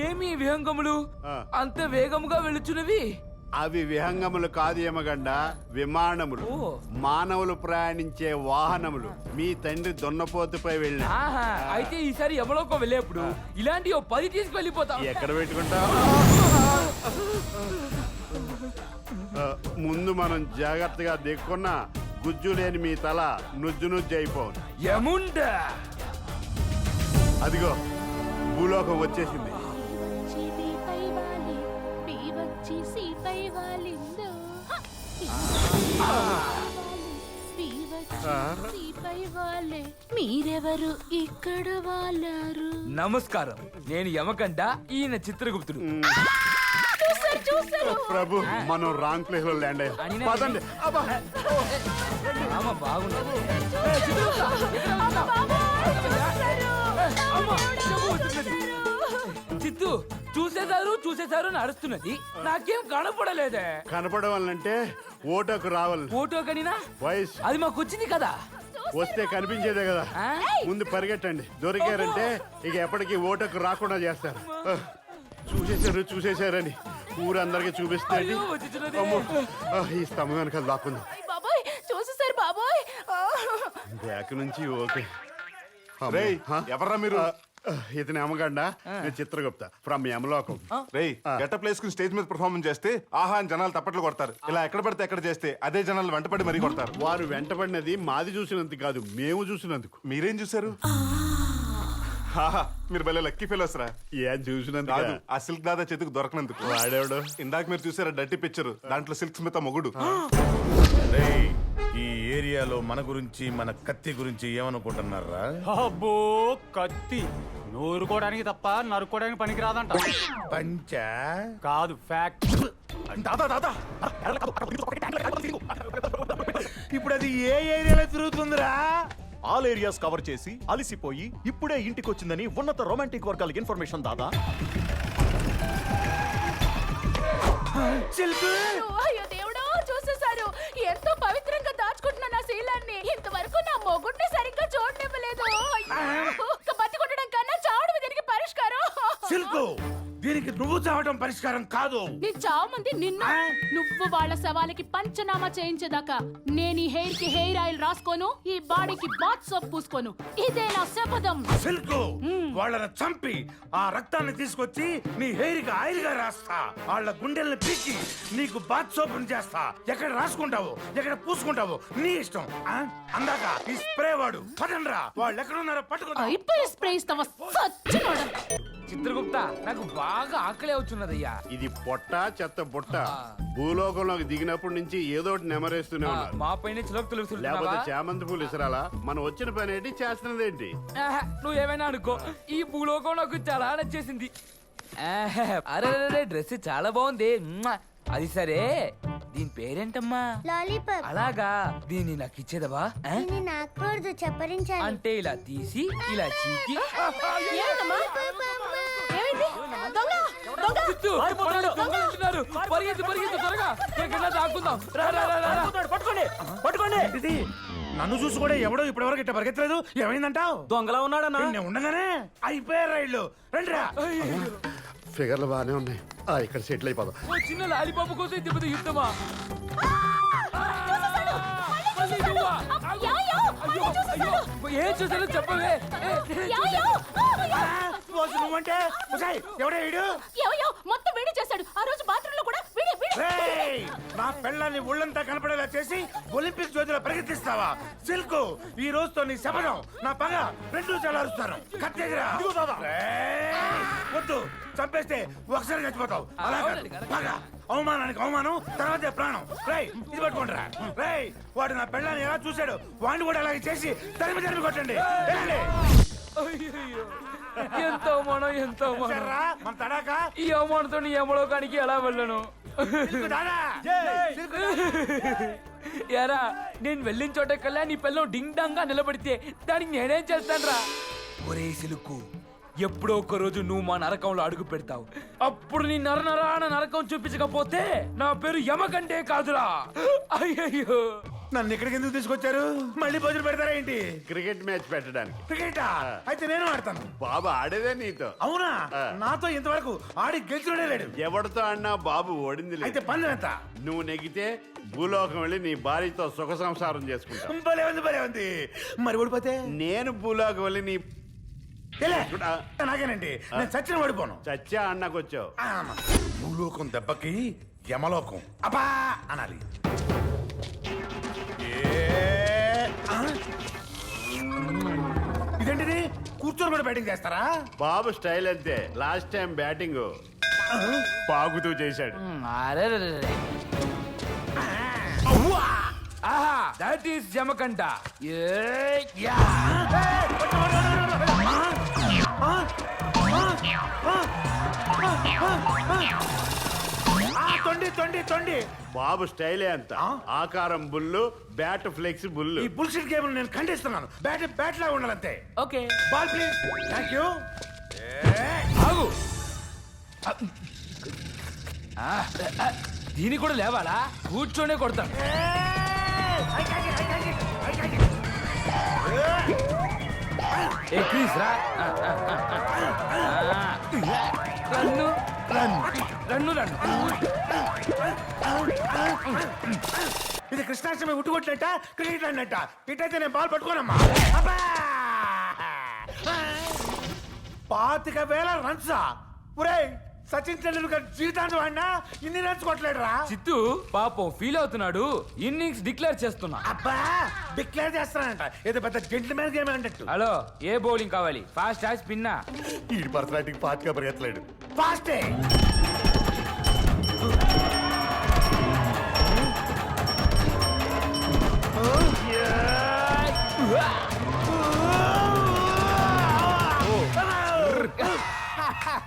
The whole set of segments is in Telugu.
ఏమి విహంగములు అంత వేగముగా వెళుచున్నవి? అవి విహంగములు కాదు యమగండ, విమానములు. మానవులు ప్రయాణించే వాహనములు. మీ తండ్రి దున్నపోతుపై వెళ్ళిన. అయితే ఈసారి యమలోకం వెళ్ళేప్పుడు ఇలాంటి 10 తీసుకువెళ్ళిపోతా. ఎక్కడ పెట్టుకుంటా? ముందు మనం జాగ్రత్తగా దిక్కున్నా గుజ్జు లేని మీ తల నుజ్జు నుజ్జు అయిపోను. యముండా అదిగో భూలోకం వచ్చేసింది. మీరెవరు ఇక్కడ వాళ్ళారు? నమస్కారం, నేను యమకండ, ఈయన చిత్రగుప్తుడు. ప్రభు, మనం రాంగ్ ప్లేస్ లో ల్యాండ్ అయ్యాం. పదండి. బాగుండదు. చిత్తు చూసేశారు అని అరుస్తున్నది, నాకేం కనపడలేదే. కనపడవాలంటే ఓటకు రావాలి. ఓటో కనినా వయసు అది మాకు వచ్చింది కదా. వస్తే కనిపించేదే కదా. ముందు పరిగెట్టండి, దొరికారంటే ఇక ఎప్పటికీ ఓటకు రాకుండా చేస్తారు. చూసేశారని ఊరందరికి చూపిస్తే ఈ స్తంభం వెనక దాక్కుంది. చూసేసారు బాబోయ్. బ్యాక్ నుంచి ఓకే. ఎవర్రా మీరు? ఇతని అమ్మగండ, నేను చిత్రగుప్త ఫ్రమ్ యమలోకం. రేయ్, గెటప్ ప్లేస్ స్టేజ్ మీద పర్ఫార్మెన్స్ చేస్తే ఆహా అని జనాలు తప్పట్లు కొడతారు. ఇలా ఎక్కడ పడితే ఎక్కడ చేస్తే అదే జనాలు వెంటపడి మరీ కొడతారు. వారు వెంటపడినది మాది చూసినందుకు కాదు, మేము చూసినందుకు. మీరేం చూసారు? మీరు భలే లక్కీ ఫెలోస్ రా. ఏం చూసినందుకు? ఆ సిల్క్ దాదా చేతికి దొరకనందుకు. వాడేవాడు? ఇందాక మీరు చూసారా డట్టి పిక్చర్, దాంట్లో సిల్క్ స్మిత మొగుడు. ఈ ఏరియాలో మన గురించి, మన కత్తి గురించి ఏమనుకుంటున్నారా? అబ్బో, కత్తి నూరుకోవడానికి తప్ప నరుకోవడానికి పనికి రాదంట. పంచా కాదు, ఫ్యాక్ట్. ఇప్పుడు అది ఏ ఏరియాలో తిరుగుతుందిరా? ఆల్ ఏరియాస్ కవర్ చేసి అలిసిపోయి ఇప్పుడే ఇంటికి వచ్చిందని ఉన్నత రొమాంటిక్ వర్గాలకు ఇన్ఫర్మేషన్ దాదా. అయ్యో దేవుడో, చూసేసారు. ఎంతో పవిత్రంగా దాచుకుంటున్నా నా శీలాన్ని. ఇంతవరకు నా మొగుడిని సరిగ్గా చూడనివ్వలేదు. బతి కొట్టడం కన్నా చావడం దీనికి పరిష్కారం. సిల్కు, దీనికి నువ్వు చావడం పరిష్కారం కాదు. నేను చావమంది నిన్ను. నువ్వు వాళ్ళ శవాలకి పంచనామా చేయించేదాకా నేను ఈ హెయిర్ కి హెయిర్ ఆయిల్ రాసుకోను, ఈ బాడీకి బాత్ సోప్ పూసుకోను. ఇదే నా శపథం. సిల్కు, వాళ్ళని చంపి ఆ రక్తాన్ని తీసుకొచ్చి నీ హెయిర్ కి ఆయిల్ గా రాస్తా. వాళ్ళ గుండెల్ని పీకి నీకు బాత్ సోప్ చేస్తా. ఎక్కడ రాసుకుంటావు, ఎక్కడ పూసుకుంటావు నీ ఇష్టం. అందాక ఈ స్ప్రే వాడు పదండ్రా. వాళ్ళు ఎక్కడున్నారో పట్టుకుంటా. అయిపోయి స్ప్రే ఇస్తావా సచ్చినోడా? చిత్రగుప్త, నాకు బాగా ఆకలి అవుతున్నదయ్యా. ఇది పొట్ట చెత్త బుట్ట. భూలోకంలోకి దిగినప్పటి నుంచి ఏదో ఒకటి నెమరేస్తూనే ఉన్నారు. మా పైన చిలకలు లేకపోతే చామంతి పూలు ఇసరాలా? మనం వచ్చిన పని ఏంటి, చేస్తున్నది ఏంటి? నువ్వు ఏమైనా అనుకో, ఈ భూలోకం నాకు చాలా నచ్చేసింది. అరే, డ్రెస్ చాలా బాగుంది. అది సరే, దీని పేరేంటమ్మా? లాలీపాప్. అలాగా, దీన్ని నాకు ఇచ్చేదవా? నాకూడదు, చెప్పరించాలి. అంటే ఇలా తీసి ఇలా చీకి పరిగెత్తు త్వరగా, ఎక్కడన్నా దాక్కుందాం. పట్టుకోండి. నన్ను చూసి కూడా ఎవడో ఇప్పటివరకు ఇట్లా పరిగెత్తలేదు. ఏమైందంటావు? దొంగలా ఉన్నాడన్నా. ఉండగానే అయిపోయారు రైళ్ళు. రండిరా. ఫిగర్లు బాగానే ఉన్నాయి. ఇక్కడ సెటిల్ అయిపోదాం. చిన్న లాలిపాపు కోసం తిప్పదు యుద్ధమా? ఏం చూసారో చెప్పవే. నువ్వంటే ఎవడేడు? మొత్తం వేడి చేశాడు. ఆ రోజు బాత్రూమ్ లో కూడా నా పెళ్ళాన్ని ఒళ్ళంతా కనపడేలా చేసి ఒలింపిక్ జ్యోతిలో ప్రయత్నిస్తావా? సిల్కు, ఈ రోజుతో నీ శపథం, నా పగ రెండు చలారుస్తాను. కత్తెగిరా. వద్దు, చంపేస్తే ఒకసారి చచ్చిపోతావు. అలా పగ, అవమానానికి అవమానం, తర్వాతే ప్రాణం. రేయ్, ఇది పట్టుకుంటారా? రేయ్, వాడు నా పెళ్ళాన్ని ఎలా చూశాడు, వాడిని కూడా అలాగే చేసి తరిమి కొట్టండి. ఎంతో అవమానం, ఎంతో మన తడాకా. ఈ అవమానంతో నీ యమలోకానికి ఎలా వెళ్ళను? యారా, నేను వెళ్ళిన చోట కల్లా నీ పిల్లం డింగ్ డాంగ్ గా నిలబడితే దానికి నేనేం చేస్తాను రా? ఒరే సిలుకు, ఎప్పుడో ఒక రోజు నువ్వు మా నరకంలో అడుగు పెడతావు. అప్పుడు నీ నరనరాన నరకం చూపించకపోతే నా పేరు యమకంటే కాదురా. అయ్యయ్యో, నన్ను ఇక్కడికి ఎందుకు తీసుకొచ్చారు? మళ్ళీ భోజనం పెడతారా ఏంటి? క్రికెట్ మ్యాచ్ పెట్టడానికి. క్రికెటా? అయితే నేను ఆడతాను. బాబు ఆడేదే నీతో. అవునా? నాతో ఇంతవరకు ఆడి గెలిచినోడే లేడు. ఎవరితో ఆడినా బాబు ఓడింది లేదు. అయితే పనులు ఎంత? నువ్వు నెగితే భూలోకం వెళ్ళి నీ భార్యతో సుఖ సంసారం చేసుకుంటా. భలే ఉంది. మరి ఓడిపోతే? నేను భూలోకం వెళ్ళి నీ ఏలే, నాకేనండి, నేను చచ్చిన ఓడిపోను. చచ్చా అన్నకొచ్చావు. భూలోకం దెబ్బకి యమలోకం అబ్బా అనాలి. ఇదేంటిది? కూర్చొని కూడా బ్యాటింగ్ చేస్తారా? బాబు స్టైల్ అంతే. లాస్ట్ టైం బ్యాటింగ్ పాగుతూ చేశాడు. అరే ఆహా, దట్ ఈస్ జమకంట. యా. తొండి. బాబు స్టైలే అంత. ఆకారం బుల్లు, బ్యాట్ ఫ్లెక్స్ బుల్లు. ఈ బుల్షిట్ గేమ్ నేను ఖండిస్తున్నాను. బ్యాట్ లాగా ఉండాలంతే. Okay, ball please. Thank you. ఆగు. దీని కూడా లేవాలా? కూర్చోనే కొడతాను. ఏ క్రీస్ రా. Run run run. ఇది కృష్ణాష్టమి ఉట్టుకొట్టినట్ట, క్రికెట్ అన్నట్ట. ఇటైతే నేను బాల్ పట్టుకోనమ్మా. 25,000 రన్సా? ఒరేయ్, సచిన్ టెండూల్కర్ జీవితాంతం ఆడినా ఇన్ని రన్స్ కొట్టలేడురా. చిత్తు పాపం ఫీల్ అవుతున్నాడు. ఇన్నింగ్స్ డిక్లేర్ చేస్తున్నా. అబ్బా, డిక్లేర్ చేస్తానంట. ఏదో పెద్ద జెంటిల్మెన్ గేమ్ అన్నట్టు. హలో, ఏ బౌలింగ్ కావాలి? ఫాస్ట్ స్పిన్నా? ఈ పర్సనాలిటీకి ఫాస్ట్ గా పరిగెత్తలేడు. ఫాస్టే.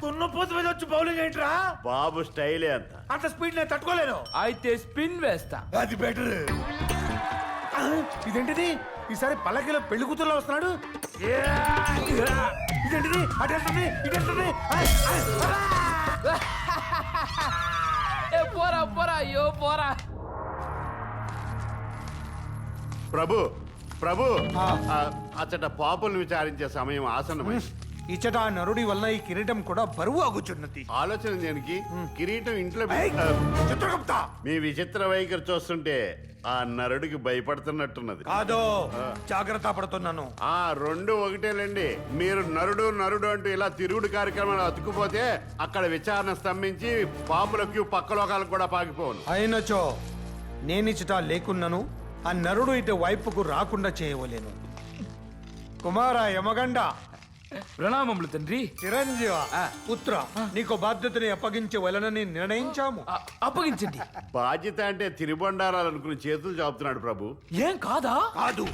తున్నపోతు మీద వచ్చి బౌలింగ్ ఏంట్రా? బాబు స్టైలే అంత. అంత స్పీడ్ నేను తట్టుకోలేను. అయితే స్పిన్ వేస్తా. అది బెటర్. ఇదేంటిది? ఈసారి పల్లకిలో పెళ్లి కూతురులో వస్తున్నాడు. ఇదేంటిది? అటెళ్తుంది, ఇటెళ్తుంది. ఏ పోరా పోరా, అయ్యో పోరా. ప్రభు అచ్చట పాపులను విచారించే సమయం ఆసన్నమైంది. ఇచ్చట నరుడి వల్ల ఈ కిరీటం కూడా బరువు అగుచున్నది. ఆలోచన దేనికి? కిరీటం ఇంట్లో చిత్రగుప్తా, మీ విచిత్ర వైఖరి చూస్తుంటే ఆ నరుడికి భయపడుతున్నట్టున్నది. కాదో, జాగ్రత్త పడుతున్నాను. ఆ రెండు ఒకటేలండి. మీరు నరుడు నరుడు అంటూ ఇలా తిరుగుడు కార్యక్రమాలు అతుక్కుపోతే అక్కడ విచారణ స్తంభించి పాపుల క్యూ పక్క లోకాలకు కూడా పాకిపోను. అయినచో నేనిచ్చట లేకున్నను ఆ నరుడు ఇటు వైపుకు రాకుండా చేయవలేను. కుమార యమగండ, ప్రణామములు తండ్రి. చిరంజీవ, పుత్ర, నీకు బాధ్యతని అప్పగించవలనని నిర్ణయించాము. అప్పగించండి. బాధ్యత అంటే తిరుబండారాలు అనుకుని చేతులు చాపుతున్నాడు ప్రభు. ఏం కాదా? కాదు.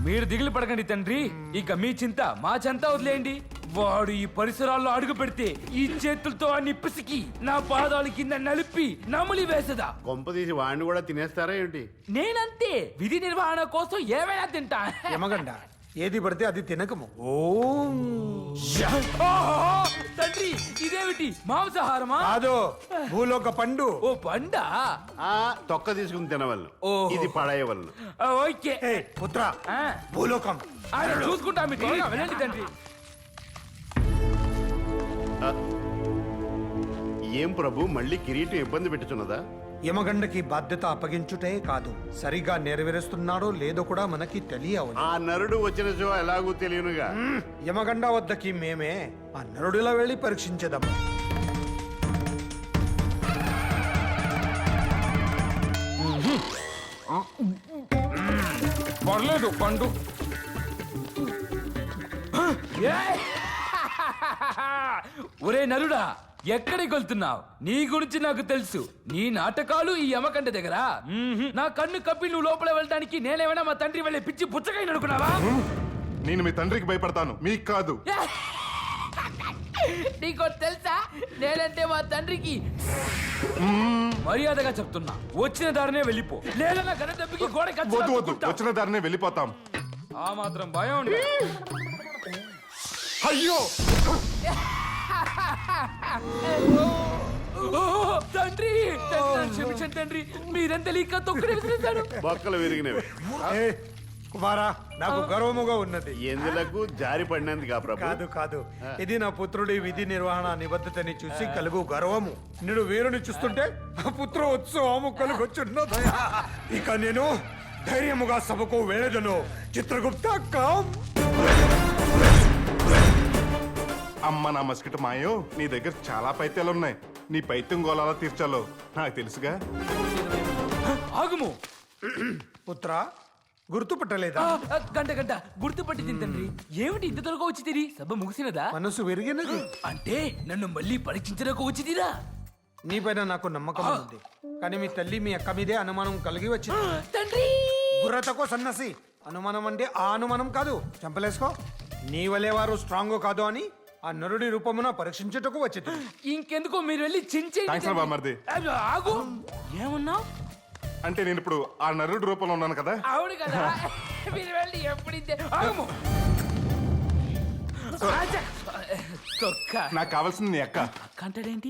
మీరు దిగులు పడకండి తండ్రి. ఇక మీ చింత మా చింత వదిలేయండి. వాడు ఈ పరిసరాల్లో అడుగు పెడితే ఈ చేతులతో అన్ని పిసికి నా పాదాల కింద నలిపి నమిలి వేసదా. కొంపదీసి వాడిని కూడా తినేస్తారా ఏంటి? నేనంతే. విధి నిర్వహణ కోసం ఏమైనా తింటా. యమగండ, ఏది పడితే అది తినకము. ఓహో, తండ్రి ఇదేమిటి? మాంసాహారమా? కాదు, భూలోక పండు. ఓ పండా? ఆ తొక్క తీసుకుని తినవలను. ఓహో. ఇది పడేయవలను. ఓకే. ఏ పుత్ర, ఆ, భూలోకం. ఆయన చూసుకుంటా. మీ త్వరగా వెళ్ళండి తండ్రి. ఏం ప్రభు, మళ్ళీ కిరీటం ఇబ్బంది పెట్టుతున్నదా? యమగండకి బాధ్యత అప్పగించుటే కాదు, సరిగా నెరవేరుస్తున్నాడో లేదో కూడా మనకి తెలియవు. ఆ నరుడు వచ్చిన చో ఎలాగూ తెలియనుగా. యమగండ వద్దకి మేమే ఆ నరుడిలా వెళ్ళి పరీక్షించేదాము. పర్లేదు పండు. ఒరే నరుడా, ఎక్కడికి వెళ్తున్నావు? నీ గురించి నాకు తెలుసు. నీ నాటకాలు ఈ యమకంట దగ్గర. నా కన్ను కప్పి నువ్వు లోపల వెళ్ళడానికి నేనేమైనా మా తండ్రి వెళ్ళే పిచ్చి పుచ్చగా అనుకున్నావా? నేను మీ తండ్రికి భయపడతాను, మీకు కాదు. నీకో తెలుసా, నేనంటే మా తండ్రికి మర్యాదగా చెప్తున్నా. వచ్చిన దారినే వెళ్ళిపో, లేదా నా గన దెబ్బకి గోడ వద్దు వద్దు, వచ్చిన దారినే వెళ్ళిపోతాం. ఆ మాత్రం భయం ఉండే. అయ్యో ఓ, తండ్రి తండ్రి, నన్ను క్షమించండి తండ్రి, మీరెంత తెలియక తొక్కుడు విసిరేశారు. బొక్కలు విరిగినవి ఏ, కుమారా నాకు గర్వముగా ఉన్నది. ఎందులకు జారి పడినందుకా ప్రభు? కాదు కాదు, ఇది నా పుత్రుడి విధి నిర్వహణ నిబద్ధతని చూసి కలుగు గర్వము. నేను వీరుని చూస్తుంటే ఆ పుత్ర ఉత్సవము కలుగొచ్చున్నదయా. ఇక నేను ధైర్యముగా సభకు వెళ్ళదును. చిత్రగుప్త కామ్. అమ్మ నా మస్కిట మాయో, నీ దగ్గర చాలా పైత్యాలున్నాయి. నీ పైత్యం గోళాలా తీర్చాలో నాకు తెలుసుగా. ఆగుము. పుత్ర గుర్తుపట్టలేదా? గంట గంట గుర్తుపట్టింది తండ్రి. ఏమిటి ఇంత త్వరగా వచ్చి తిరి? సభ ముగిసినదా? మనసు విరిగినది. అంటే నన్ను మళ్ళీ పరీక్షించడానికి వచ్చి తీరా? నీపైన నాకు నమ్మకం ఉంది, కానీ మీ తల్లి మీ అక్క మీదే అనుమానం కలిగి వచ్చింది. తండ్రి బుర్రతకో సన్నసి. అనుమానం అంటే ఆ అనుమానం కాదు, చంపలేసుకో. నీ వలే వారు స్ట్రాంగ్ కాదు అని ఆ నరుడి రూపమున పరీక్షించుటకు వచ్చింది. ఇంకెందుకో మీరు వెళ్ళి చించేయండి థాంక్స్ రా తండ్రి. బామ్మర్ది. అయ్యో, ఆగు. ఏమన్నావు? అంటే నేను ఇప్పుడు ఆ నరుడి రూపంలో ఉన్నాను కదా. అవును కదా, మీరు వెళ్ళి ఎప్పుడు ఇంతే. ఆగము. తొక్క నాకు కావాల్సింది నీ అక్క. కంటాడేంటి?